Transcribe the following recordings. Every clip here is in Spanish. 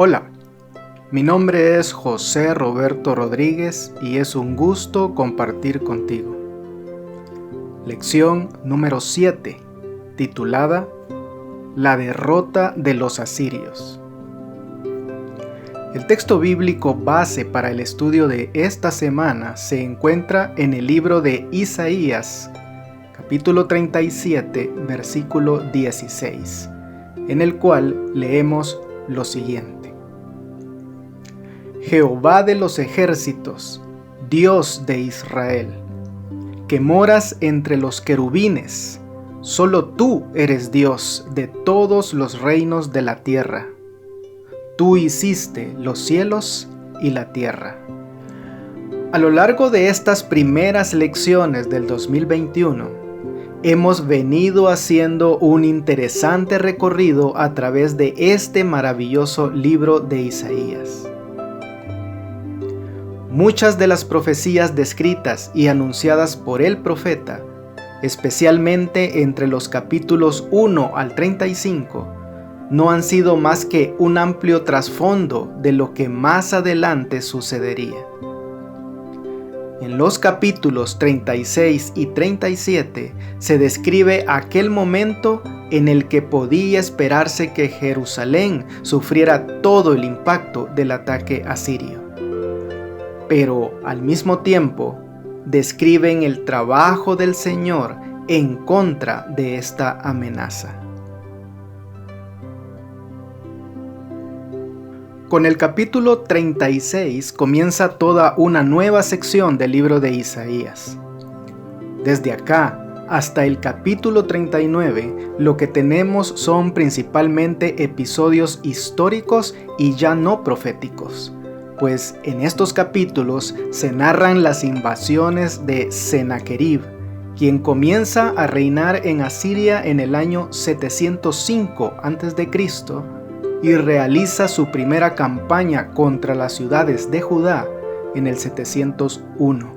Hola, mi nombre es José Roberto Rodríguez y es un gusto compartir contigo. Lección número 7, titulada La derrota de los asirios. El texto bíblico base para el estudio de esta semana se encuentra en el libro de Isaías, capítulo 37, versículo 16, en el cual leemos lo siguiente. Jehová de los ejércitos, Dios de Israel, que moras entre los querubines, solo tú eres Dios de todos los reinos de la tierra. Tú hiciste los cielos y la tierra. A lo largo de estas primeras lecciones del 2021, hemos venido haciendo un interesante recorrido a través de este maravilloso libro de Isaías. Muchas de las profecías descritas y anunciadas por el profeta, especialmente entre los capítulos 1 al 35, no han sido más que un amplio trasfondo de lo que más adelante sucedería. En los capítulos 36 y 37 se describe aquel momento en el que podía esperarse que Jerusalén sufriera todo el impacto del ataque asirio. Pero al mismo tiempo describen el trabajo del Señor en contra de esta amenaza. Con el capítulo 36 comienza toda una nueva sección del libro de Isaías. Desde acá hasta el capítulo 39, lo que tenemos son principalmente episodios históricos y ya no proféticos, pues en estos capítulos se narran las invasiones de Sennaquerib, quien comienza a reinar en Asiria en el año 705 a.C., y realiza su primera campaña contra las ciudades de Judá en el 701.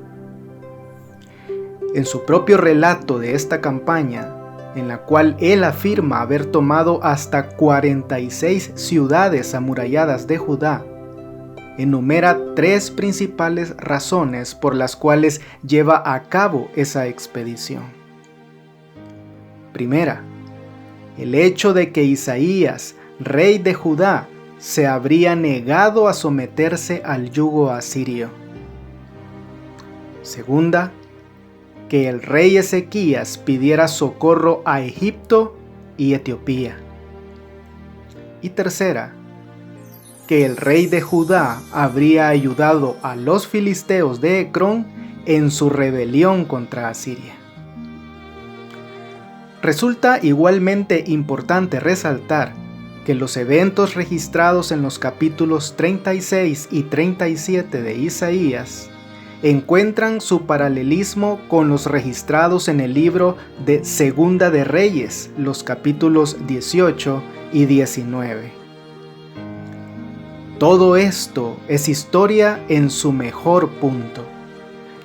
En su propio relato de esta campaña, en la cual él afirma haber tomado hasta 46 ciudades amuralladas de Judá, enumera 3 principales razones por las cuales lleva a cabo esa expedición. Primera, el hecho de que Isaías, rey de Judá, se habría negado a someterse al yugo asirio. Segunda, que el rey Ezequías pidiera socorro a Egipto y Etiopía. Y tercera, que el rey de Judá habría ayudado a los filisteos de Ecrón en su rebelión contra Asiria. Resulta igualmente importante resaltar que los eventos registrados en los capítulos 36 y 37 de Isaías encuentran su paralelismo con los registrados en el libro de Segunda de Reyes, los capítulos 18 y 19. Todo esto es historia en su mejor punto,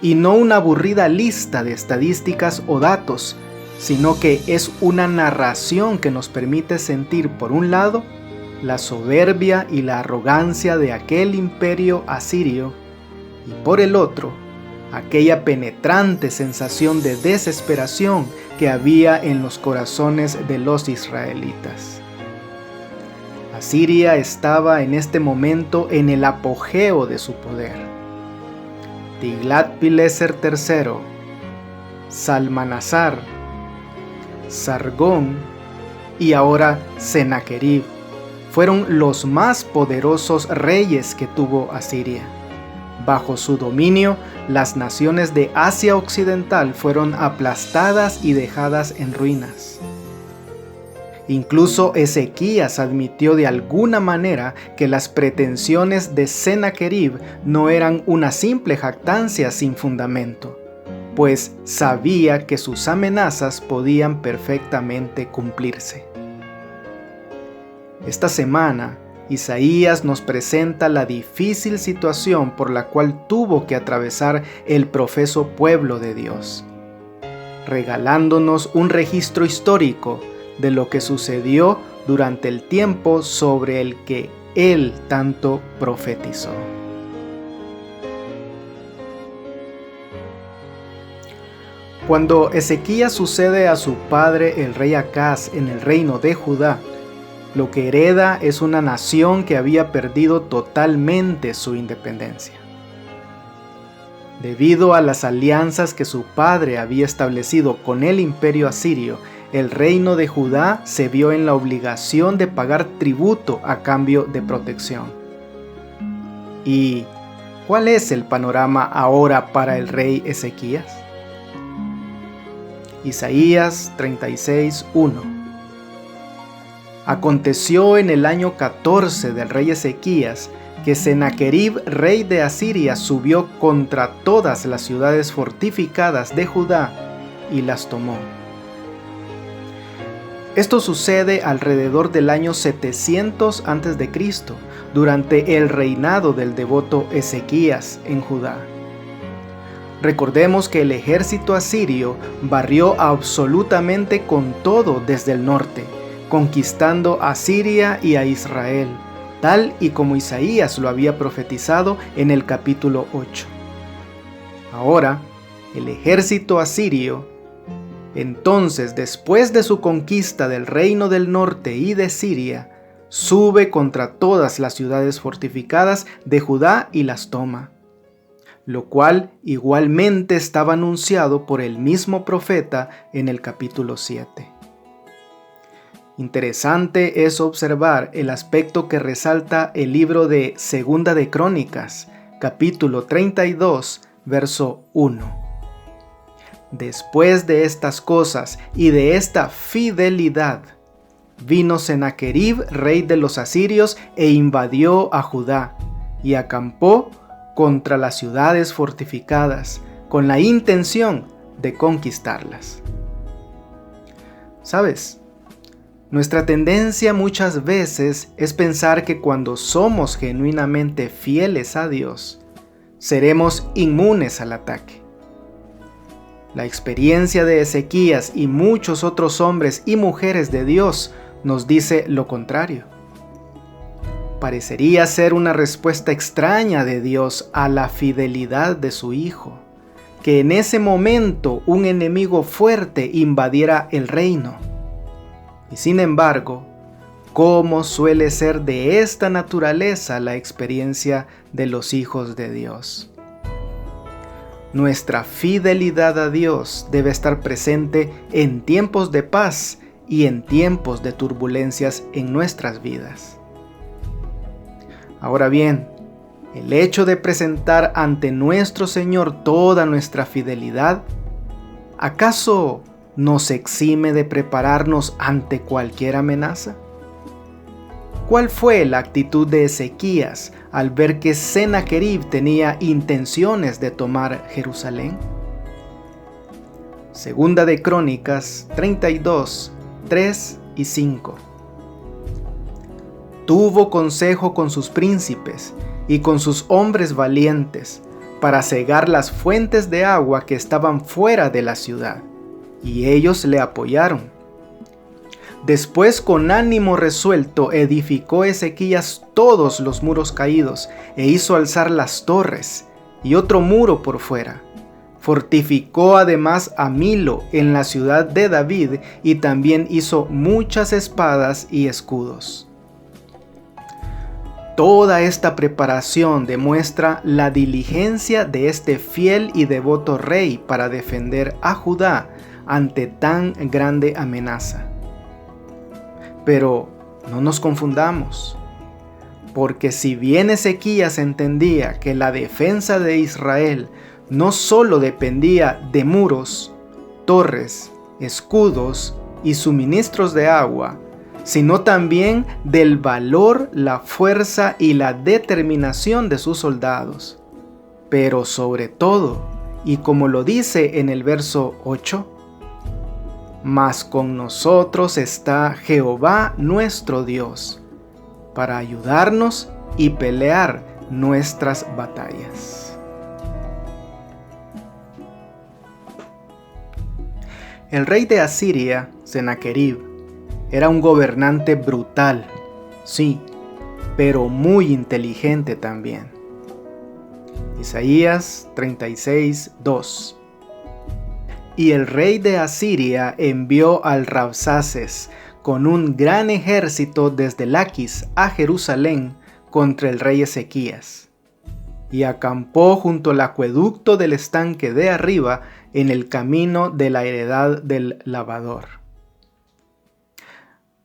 y no una aburrida lista de estadísticas o datos, sino que es una narración que nos permite sentir, por un lado, la soberbia y la arrogancia de aquel imperio asirio, y por el otro, aquella penetrante sensación de desesperación que había en los corazones de los israelitas. Asiria estaba en este momento en el apogeo de su poder. Tiglat-Pileser III, Salmanasar, Sargón y ahora Sennaquerib fueron los más poderosos reyes que tuvo Asiria. Bajo su dominio, las naciones de Asia Occidental fueron aplastadas y dejadas en ruinas. Incluso Ezequías admitió de alguna manera que las pretensiones de Sennaquerib no eran una simple jactancia sin fundamento, pues sabía que sus amenazas podían perfectamente cumplirse. Esta semana, Isaías nos presenta la difícil situación por la cual tuvo que atravesar el profeso pueblo de Dios, regalándonos un registro histórico de lo que sucedió durante el tiempo sobre el que él tanto profetizó. Cuando Ezequías sucede a su padre el rey Acaz en el reino de Judá, lo que hereda es una nación que había perdido totalmente su independencia. Debido a las alianzas que su padre había establecido con el imperio asirio, el reino de Judá se vio en la obligación de pagar tributo a cambio de protección. ¿Y cuál es el panorama ahora para el rey Ezequías? Isaías 36:1. Aconteció en el año 14 del rey Ezequías que Sennacherib, rey de Asiria, subió contra todas las ciudades fortificadas de Judá y las tomó. Esto sucede alrededor del año 700 a.C., durante el reinado del devoto Ezequías en Judá. Recordemos que el ejército asirio barrió absolutamente con todo desde el norte, conquistando a Siria y a Israel, tal y como Isaías lo había profetizado en el capítulo 8. Ahora, el ejército asirio, entonces, después de su conquista del reino del norte y de Siria, sube contra todas las ciudades fortificadas de Judá y las toma, lo cual igualmente estaba anunciado por el mismo profeta en el capítulo 7. Interesante es observar el aspecto que resalta el libro de Segunda de Crónicas, capítulo 32, verso 1. Después de estas cosas y de esta fidelidad, vino Sennacherib, rey de los asirios, e invadió a Judá, y acampó contra las ciudades fortificadas, con la intención de conquistarlas. ¿Sabes? Nuestra tendencia muchas veces es pensar que cuando somos genuinamente fieles a Dios, seremos inmunes al ataque. La experiencia de Ezequías y muchos otros hombres y mujeres de Dios nos dice lo contrario. Parecería ser una respuesta extraña de Dios a la fidelidad de su Hijo, que en ese momento un enemigo fuerte invadiera el reino. Y sin embargo, ¿cómo suele ser de esta naturaleza la experiencia de los hijos de Dios? Nuestra fidelidad a Dios debe estar presente en tiempos de paz y en tiempos de turbulencias en nuestras vidas. Ahora bien, el hecho de presentar ante nuestro Señor toda nuestra fidelidad, ¿acaso nos exime de prepararnos ante cualquier amenaza? ¿Cuál fue la actitud de Ezequías al ver que Sennacherib tenía intenciones de tomar Jerusalén? Segunda de Crónicas 32, 3 y 5. Tuvo consejo con sus príncipes y con sus hombres valientes para cegar las fuentes de agua que estaban fuera de la ciudad, y ellos le apoyaron. Después, con ánimo resuelto, edificó Ezequías todos los muros caídos e hizo alzar las torres y otro muro por fuera. Fortificó además a Milo en la ciudad de David y también hizo muchas espadas y escudos. Toda esta preparación demuestra la diligencia de este fiel y devoto rey para defender a Judá ante tan grande amenaza. Pero no nos confundamos, porque si bien Ezequías entendía que la defensa de Israel no solo dependía de muros, torres, escudos y suministros de agua, sino también del valor, la fuerza y la determinación de sus soldados. Pero sobre todo, y como lo dice en el verso 8, mas con nosotros está Jehová nuestro Dios, para ayudarnos y pelear nuestras batallas. El rey de Asiria, Sennacherib, era un gobernante brutal, sí, pero muy inteligente también. Isaías 36:2. Y el rey de Asiria envió al Rabsaces con un gran ejército desde Laquis a Jerusalén contra el rey Ezequías, y acampó junto al acueducto del estanque de arriba en el camino de la heredad del lavador.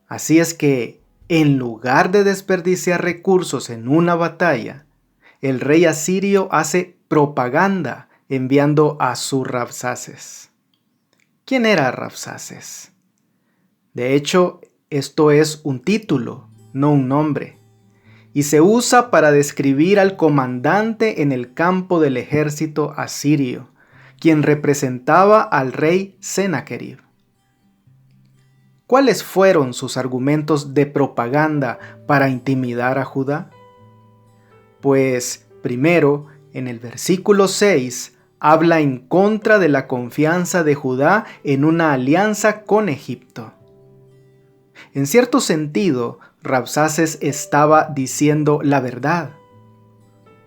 Así es que, en lugar de desperdiciar recursos en una batalla, el rey asirio hace propaganda enviando a su Rabsaces. ¿Quién era Rabsaces? De hecho, esto es un título, no un nombre, y se usa para describir al comandante en el campo del ejército asirio, quien representaba al rey Sennacherib. ¿Cuáles fueron sus argumentos de propaganda para intimidar a Judá? Pues, primero, en el versículo 6, habla en contra de la confianza de Judá en una alianza con Egipto. En cierto sentido, Rabsaces estaba diciendo la verdad.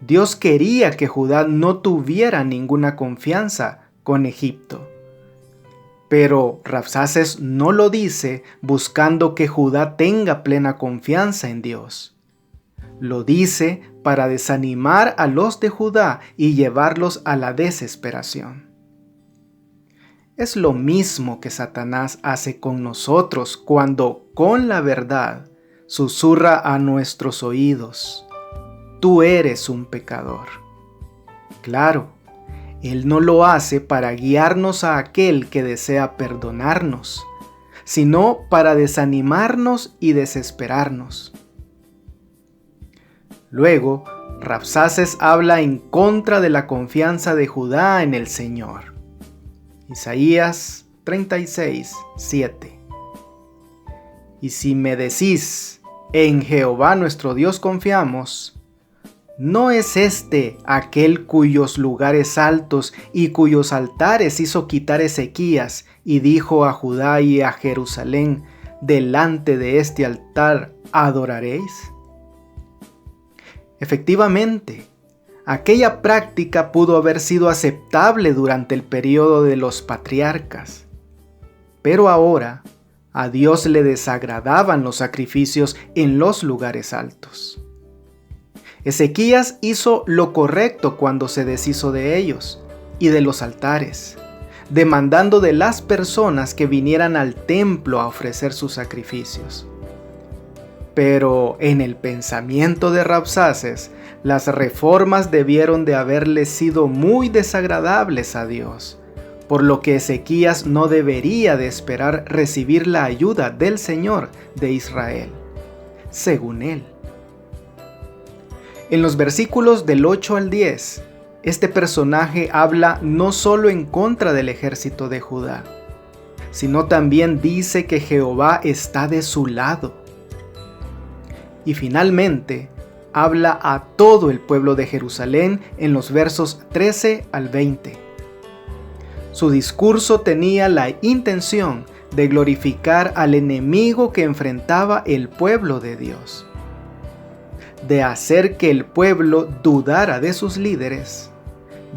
Dios quería que Judá no tuviera ninguna confianza con Egipto. Pero Rabsaces no lo dice buscando que Judá tenga plena confianza en Dios. Lo dice para desanimar a los de Judá y llevarlos a la desesperación. Es lo mismo que Satanás hace con nosotros cuando, con la verdad, susurra a nuestros oídos: tú eres un pecador. Claro, él no lo hace para guiarnos a aquel que desea perdonarnos, sino para desanimarnos y desesperarnos. Luego, Rabsaces habla en contra de la confianza de Judá en el Señor. Isaías 36:7. Y si me decís: en Jehová nuestro Dios confiamos, ¿no es este aquel cuyos lugares altos y cuyos altares hizo quitar Ezequías y dijo a Judá y a Jerusalén: delante de este altar adoraréis? Efectivamente, aquella práctica pudo haber sido aceptable durante el período de los patriarcas, pero ahora a Dios le desagradaban los sacrificios en los lugares altos. Ezequías hizo lo correcto cuando se deshizo de ellos y de los altares, demandando de las personas que vinieran al templo a ofrecer sus sacrificios. Pero en el pensamiento de Rabsaces, las reformas debieron de haberle sido muy desagradables a Dios, por lo que Ezequías no debería de esperar recibir la ayuda del Señor de Israel, según él. En los versículos del 8 al 10, este personaje habla no solo en contra del ejército de Judá, sino también dice que Jehová está de su lado. Y finalmente, habla a todo el pueblo de Jerusalén en los versos 13 al 20. Su discurso tenía la intención de glorificar al enemigo que enfrentaba el pueblo de Dios, de hacer que el pueblo dudara de sus líderes,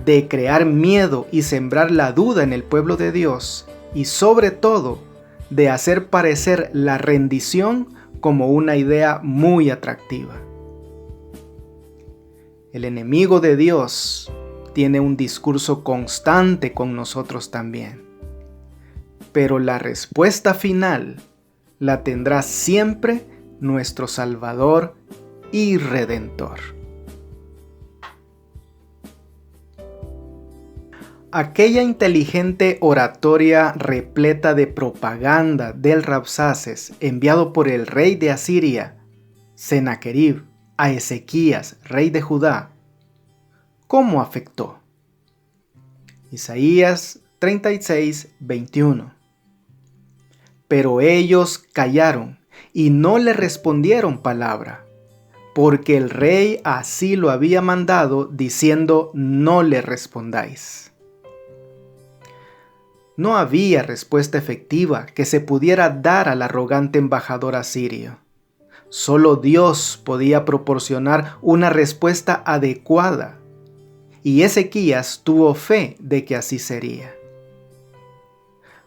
de crear miedo y sembrar la duda en el pueblo de Dios, y sobre todo, de hacer parecer la rendición como una idea muy atractiva. El enemigo de Dios tiene un discurso constante con nosotros también, pero la respuesta final la tendrá siempre nuestro Salvador y Redentor. Aquella inteligente oratoria repleta de propaganda del Rabsaces enviado por el rey de Asiria, Sennacherib, a Ezequías, rey de Judá, ¿cómo afectó? Isaías 36:21. Pero ellos callaron y no le respondieron palabra, porque el rey así lo había mandado, diciendo: no le respondáis. No había respuesta efectiva que se pudiera dar al arrogante embajador asirio. Solo Dios podía proporcionar una respuesta adecuada, y Ezequías tuvo fe de que así sería.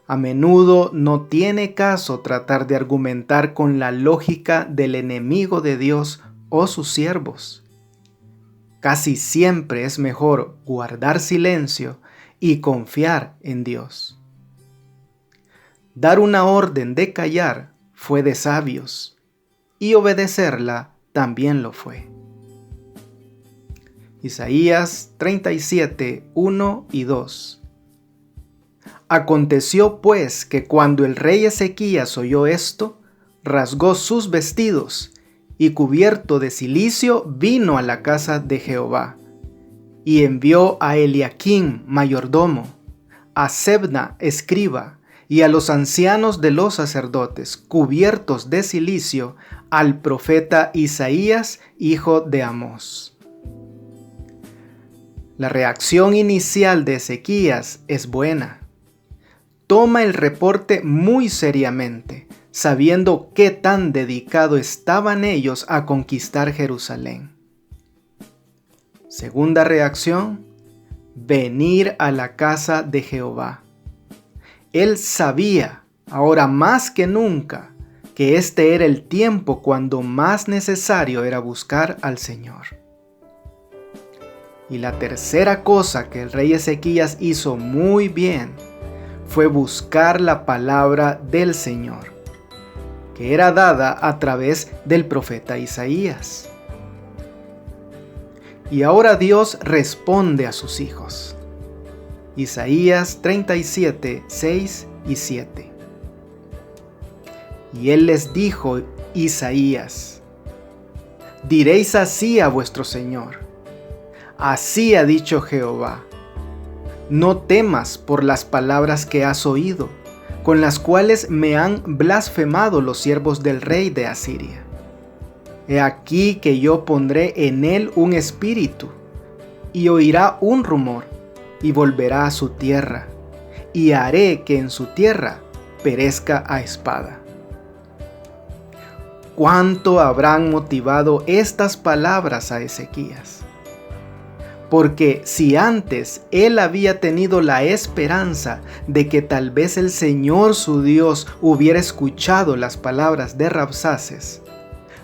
A menudo no tiene caso tratar de argumentar con la lógica del enemigo de Dios o sus siervos. Casi siempre es mejor guardar silencio y confiar en Dios. Dar una orden de callar fue de sabios, y obedecerla también lo fue. Isaías 37, 1 y 2. Aconteció pues que cuando el rey Ezequías oyó esto, rasgó sus vestidos y cubierto de cilicio vino a la casa de Jehová y envió a Eliaquim mayordomo, a Sebna escriba y a los ancianos de los sacerdotes cubiertos de cilicio al profeta Isaías hijo de Amós. La reacción inicial de Ezequías es buena. Toma el reporte muy seriamente, sabiendo qué tan dedicado estaban ellos a conquistar Jerusalén. Segunda reacción, venir a la casa de Jehová. Él sabía, ahora más que nunca, que este era el tiempo cuando más necesario era buscar al Señor. Y la tercera cosa que el rey Ezequías hizo muy bien fue buscar la palabra del Señor, que era dada a través del profeta Isaías. Y ahora Dios responde a sus hijos. Isaías 37, 6 y 7. Y él les dijo, Isaías, diréis así a vuestro Señor, así ha dicho Jehová, no temas por las palabras que has oído, con las cuales me han blasfemado los siervos del rey de Asiria. He aquí que yo pondré en él un espíritu, y oirá un rumor, y volverá a su tierra, y haré que en su tierra perezca a espada. ¿Cuánto habrán motivado estas palabras a Ezequías? Porque si antes él había tenido la esperanza de que tal vez el Señor su Dios hubiera escuchado las palabras de Rabsaces,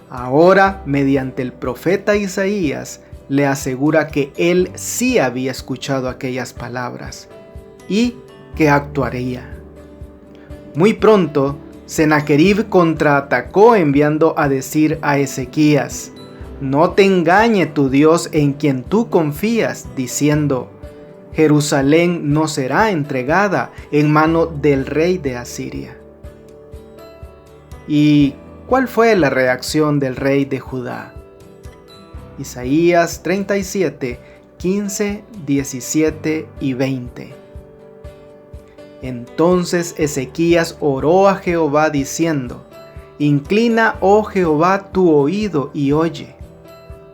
ahora mediante el profeta Isaías le asegura que él sí había escuchado aquellas palabras y que actuaría. Muy pronto, Sennacherib contraatacó enviando a decir a Ezequías, no te engañe tu Dios en quien tú confías, diciendo, Jerusalén no será entregada en mano del rey de Asiria. ¿Y cuál fue la reacción del rey de Judá? Isaías 37, 15, 17 y 20. Entonces Ezequías oró a Jehová diciendo, inclina, oh Jehová, tu oído y oye.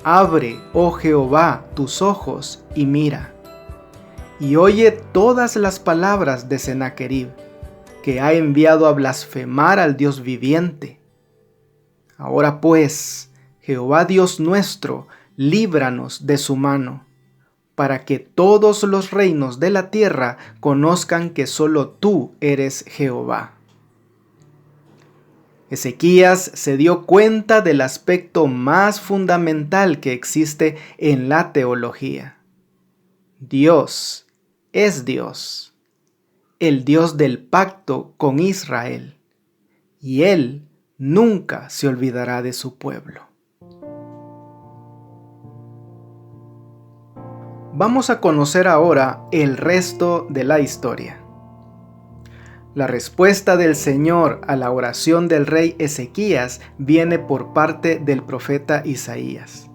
Abre, oh Jehová, tus ojos y mira. Y oye todas las palabras de Sennacherib, que ha enviado a blasfemar al Dios viviente. Ahora pues, Jehová Dios nuestro, líbranos de su mano, para que todos los reinos de la tierra conozcan que solo tú eres Jehová. Ezequías se dio cuenta del aspecto más fundamental que existe en la teología. Dios es Dios, el Dios del pacto con Israel, y Él nunca se olvidará de su pueblo. Vamos a conocer ahora el resto de la historia. La respuesta del Señor a la oración del rey Ezequías viene por parte del profeta Isaías.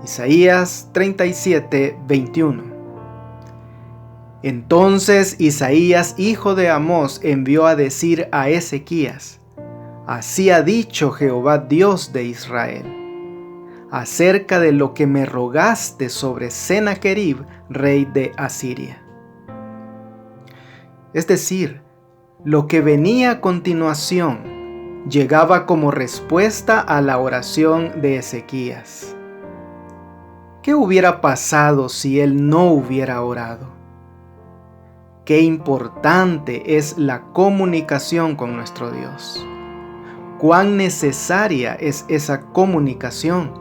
Isaías 37, 21. Entonces Isaías, hijo de Amós, envió a decir a Ezequías, así ha dicho Jehová Dios de Israel, acerca de lo que me rogaste sobre Sennacherib, rey de Asiria. Es decir, lo que venía a continuación llegaba como respuesta a la oración de Ezequías. ¿Qué hubiera pasado si él no hubiera orado? Qué importante es la comunicación con nuestro Dios. Cuán necesaria es esa comunicación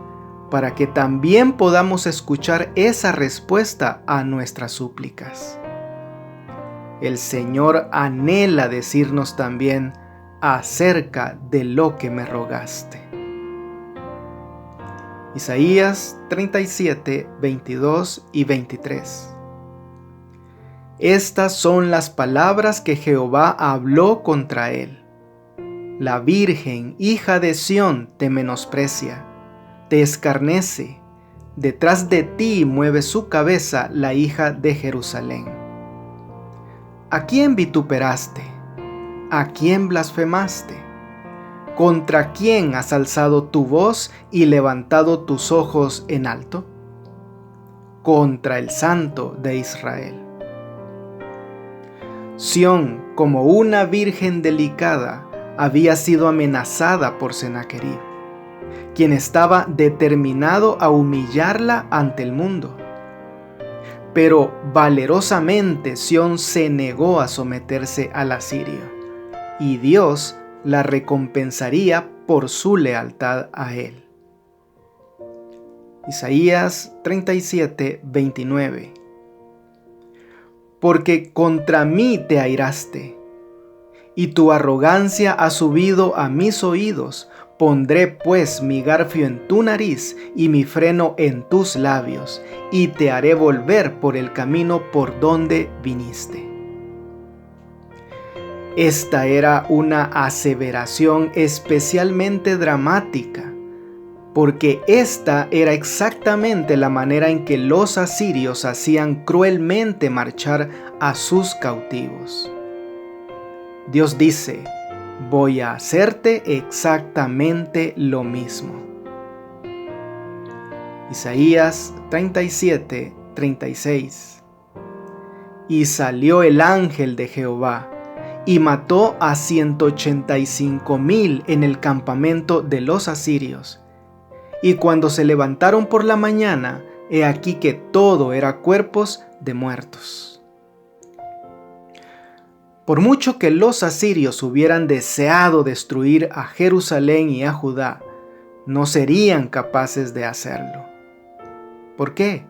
para que también podamos escuchar esa respuesta a nuestras súplicas. El Señor anhela decirnos también acerca de lo que me rogaste. Isaías 37, 22 y 23. Estas son las palabras que Jehová habló contra él. La Virgen, hija de Sión, te menosprecia, te escarnece. Detrás de ti mueve su cabeza la hija de Jerusalén. ¿A quién vituperaste? ¿A quién blasfemaste? ¿Contra quién has alzado tu voz y levantado tus ojos en alto? Contra el Santo de Israel. Sión, como una virgen delicada, había sido amenazada por Sennacherib, quien estaba determinado a humillarla ante el mundo. Pero valerosamente Sión se negó a someterse al asirio, y Dios la recompensaría por su lealtad a él. Isaías 37, 29. Porque contra mí te airaste, y tu arrogancia ha subido a mis oídos. Pondré pues mi garfio en tu nariz y mi freno en tus labios, y te haré volver por el camino por donde viniste. Esta era una aseveración especialmente dramática, porque esta era exactamente la manera en que los asirios hacían cruelmente marchar a sus cautivos. Dios dice: voy a hacerte exactamente lo mismo. Isaías 37, 36. Y salió el ángel de Jehová, y mató a 185,000 en el campamento de los asirios. Y cuando se levantaron por la mañana, he aquí que todo era cuerpos de muertos. Por mucho que los asirios hubieran deseado destruir a Jerusalén y a Judá, no serían capaces de hacerlo. ¿Por qué?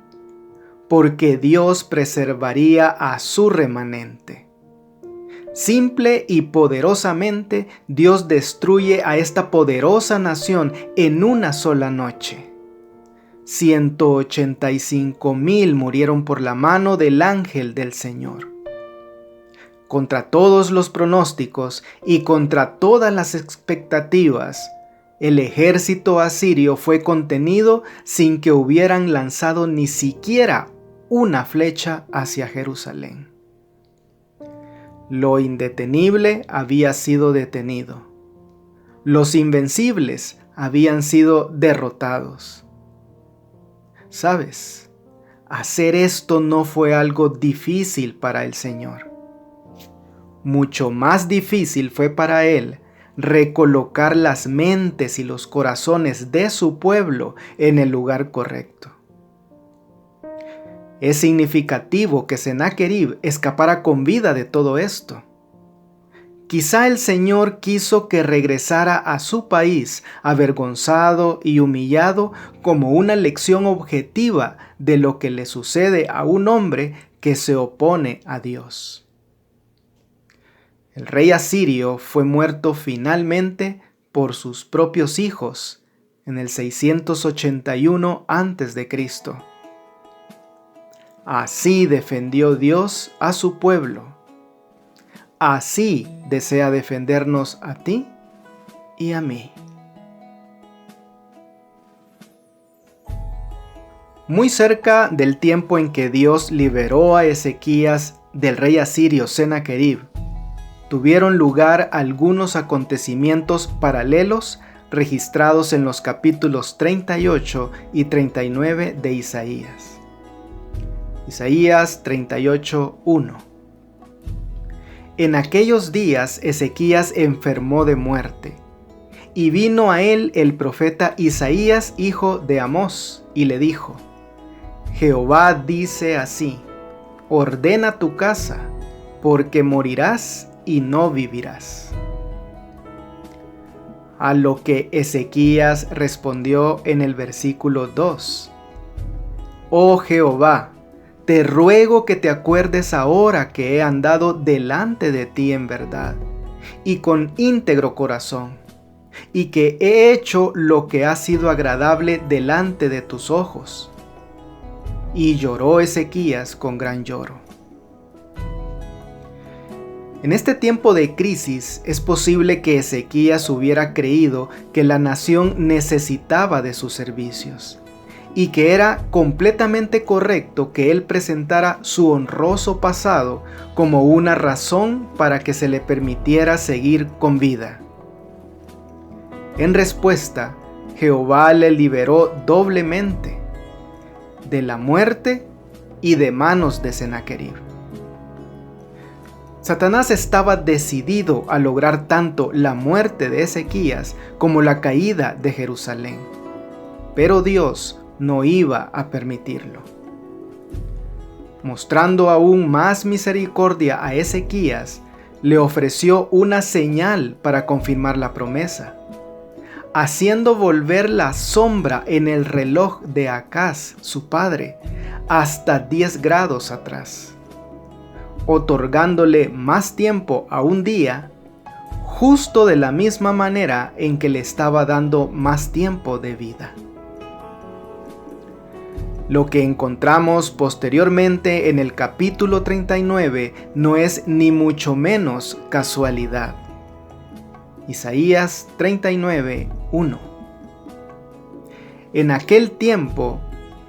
Porque Dios preservaría a su remanente. Simple y poderosamente, Dios destruye a esta poderosa nación en una sola noche. 185,000 murieron por la mano del ángel del Señor. Contra todos los pronósticos y contra todas las expectativas, el ejército asirio fue contenido sin que hubieran lanzado ni siquiera una flecha hacia Jerusalén. Lo indetenible había sido detenido. Los invencibles habían sido derrotados. ¿Sabes? Hacer esto no fue algo difícil para el Señor. Mucho más difícil fue para Él recolocar las mentes y los corazones de su pueblo en el lugar correcto. Es significativo que Sennacherib escapara con vida de todo esto. Quizá el Señor quiso que regresara a su país avergonzado y humillado como una lección objetiva de lo que le sucede a un hombre que se opone a Dios. El rey asirio fue muerto finalmente por sus propios hijos en el 681 a.C. Así defendió Dios a su pueblo. Así desea defendernos a ti y a mí. Muy cerca del tiempo en que Dios liberó a Ezequías del rey asirio Sennacherib, tuvieron lugar algunos acontecimientos paralelos registrados en los capítulos 38 y 39 de Isaías. Isaías 38:1. En aquellos días Ezequías enfermó de muerte, Y vino a él el profeta Isaías, hijo de Amós, y le dijo: Jehová dice así: ordena tu casa, porque morirás y no vivirás. A lo que Ezequías respondió en el versículo 2: Oh Jehová, te ruego que te acuerdes ahora que he andado delante de ti en verdad y con íntegro corazón, y que he hecho lo que ha sido agradable delante de tus ojos. Y lloró Ezequías con gran lloro. En este tiempo de crisis es posible que Ezequías hubiera creído que la nación necesitaba de sus servicios y que era completamente correcto que él presentara su honroso pasado como una razón para que se le permitiera seguir con vida. En respuesta, Jehová le liberó doblemente de la muerte y de manos de Sennacherib. Satanás estaba decidido a lograr tanto la muerte de Ezequías como la caída de Jerusalén, pero Dios no iba a permitirlo. Mostrando aún más misericordia a Ezequías, le ofreció una señal para confirmar la promesa, haciendo volver la sombra en el reloj de Acaz, su padre, hasta 10 grados atrás, otorgándole más tiempo a un día, justo de la misma manera en que le estaba dando más tiempo de vida. Lo que encontramos posteriormente en el capítulo 39 no es ni mucho menos casualidad. Isaías 39:1. En aquel tiempo,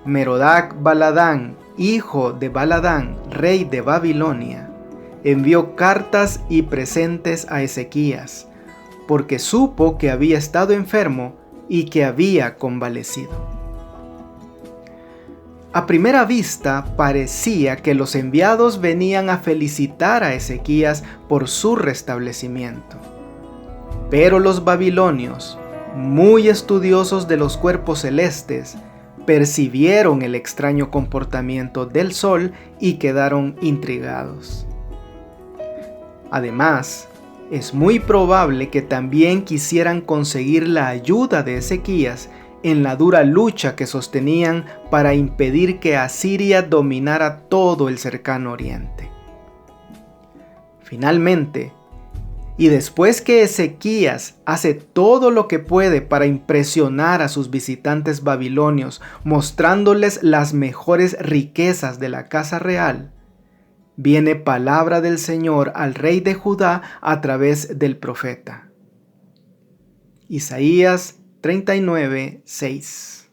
Merodac Baladán, hijo de Baladán, rey de Babilonia, envió cartas y presentes a Ezequías, porque supo que había estado enfermo y que había convalecido. A primera vista parecía que los enviados venían a felicitar a Ezequías por su restablecimiento. Pero los babilonios, muy estudiosos de los cuerpos celestes, percibieron el extraño comportamiento del sol y quedaron intrigados. Además, es muy probable que también quisieran conseguir la ayuda de Ezequías en la dura lucha que sostenían para impedir que Asiria dominara todo el cercano oriente. Finalmente, y después que Ezequías hace todo lo que puede para impresionar a sus visitantes babilonios, mostrándoles las mejores riquezas de la casa real, viene palabra del Señor al rey de Judá a través del profeta. Isaías 39:6.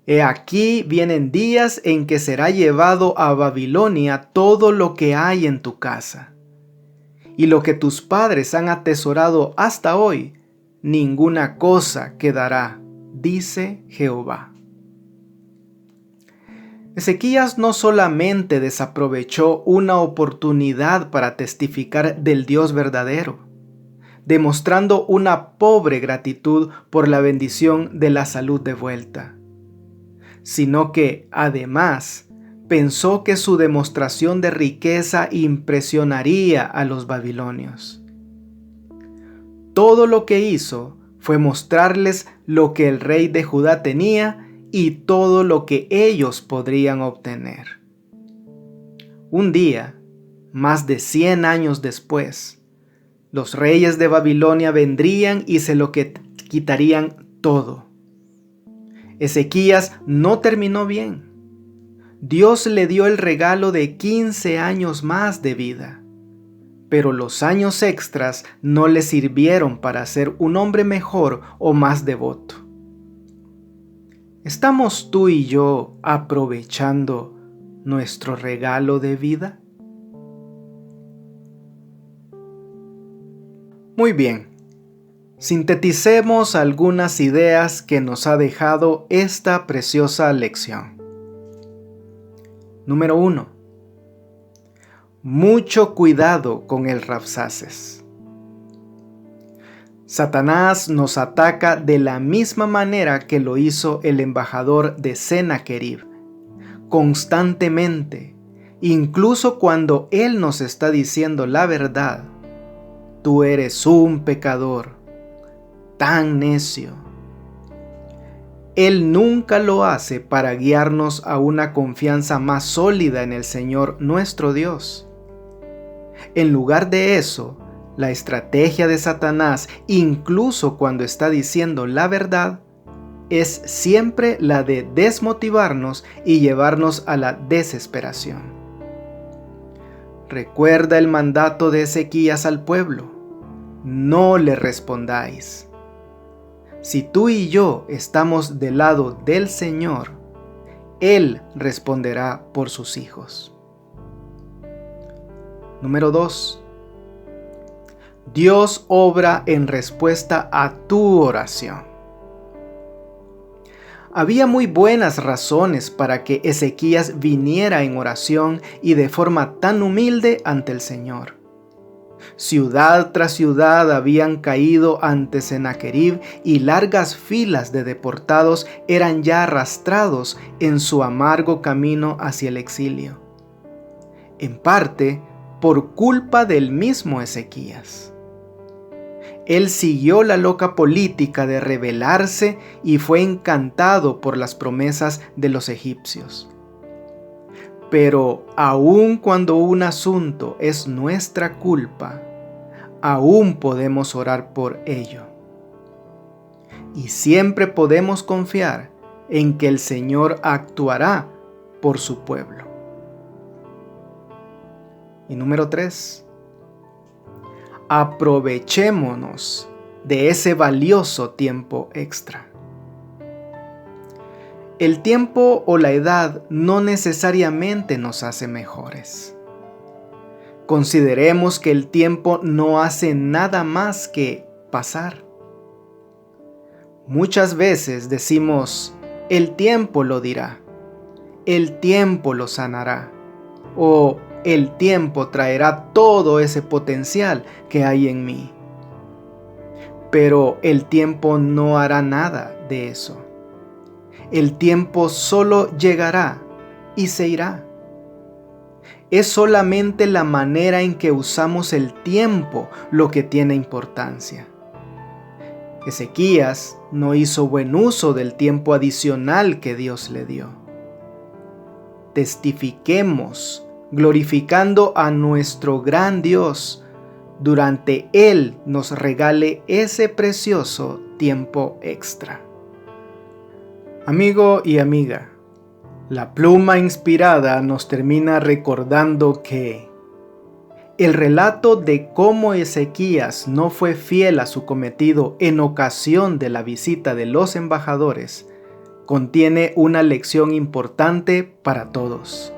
He aquí vienen días en que será llevado a Babilonia todo lo que hay en tu casa, y lo que tus padres han atesorado hasta hoy, ninguna cosa quedará, dice Jehová. Ezequías no solamente desaprovechó una oportunidad para testificar del Dios verdadero, demostrando una pobre gratitud por la bendición de la salud de vuelta, sino que, además, pensó que su demostración de riqueza impresionaría a los babilonios. Todo lo que hizo fue mostrarles lo que el rey de Judá tenía y todo lo que ellos podrían obtener. Un día, más de 100 años después, los reyes de Babilonia vendrían y se lo quitarían todo. Ezequías no terminó bien. Dios le dio el regalo de 15 años más de vida, pero los años extras no le sirvieron para ser un hombre mejor o más devoto. ¿Estamos tú y yo aprovechando nuestro regalo de vida? Muy bien, sinteticemos algunas ideas que nos ha dejado esta preciosa lección. Número 1. Mucho cuidado con el Rabsaces. Satanás nos ataca de la misma manera que lo hizo el embajador de Sennacherib, constantemente, incluso cuando él nos está diciendo la verdad. Tú eres un pecador, tan necio. Él nunca lo hace para guiarnos a una confianza más sólida en el Señor nuestro Dios. En lugar de eso, la estrategia de Satanás, incluso cuando está diciendo la verdad, es siempre la de desmotivarnos y llevarnos a la desesperación. Recuerda el mandato de Ezequías al pueblo: no le respondáis. Si tú y yo estamos del lado del Señor, Él responderá por sus hijos. Número 2. Dios obra en respuesta a tu oración. Había muy buenas razones para que Ezequías viniera en oración y de forma tan humilde ante el Señor. Ciudad tras ciudad habían caído ante Sennacherib y largas filas de deportados eran ya arrastrados en su amargo camino hacia el exilio. En parte, por culpa del mismo Ezequías. Él siguió la loca política de rebelarse y fue encantado por las promesas de los egipcios. Pero aun cuando un asunto es nuestra culpa, aún podemos orar por ello. Y siempre podemos confiar en que el Señor actuará por su pueblo. Y número 3. Aprovechémonos de ese valioso tiempo extra. El tiempo o la edad no necesariamente nos hace mejores. Consideremos que el tiempo no hace nada más que pasar. Muchas veces decimos: el tiempo lo dirá, el tiempo lo sanará, o el tiempo traerá todo ese potencial que hay en mí. Pero el tiempo no hará nada de eso. El tiempo solo llegará y se irá. Es solamente la manera en que usamos el tiempo lo que tiene importancia. Ezequías no hizo buen uso del tiempo adicional que Dios le dio. Testifiquemos, glorificando a nuestro gran Dios, durante Él nos regale ese precioso tiempo extra. Amigo y amiga, la pluma inspirada nos termina recordando que el relato de cómo Ezequías no fue fiel a su cometido en ocasión de la visita de los embajadores contiene una lección importante para todos.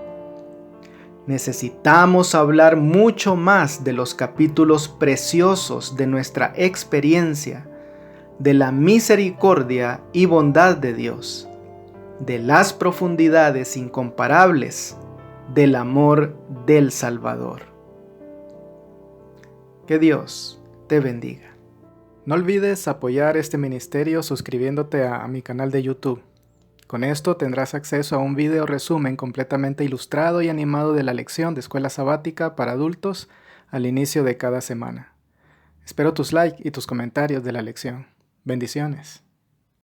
Necesitamos hablar mucho más de los capítulos preciosos de nuestra experiencia, de la misericordia y bondad de Dios, de las profundidades incomparables del amor del Salvador. Que Dios te bendiga. No olvides apoyar este ministerio suscribiéndote a mi canal de YouTube. Con esto tendrás acceso a un video resumen completamente ilustrado y animado de la lección de escuela sabática para adultos al inicio de cada semana. Espero tus likes y tus comentarios de la lección. Bendiciones.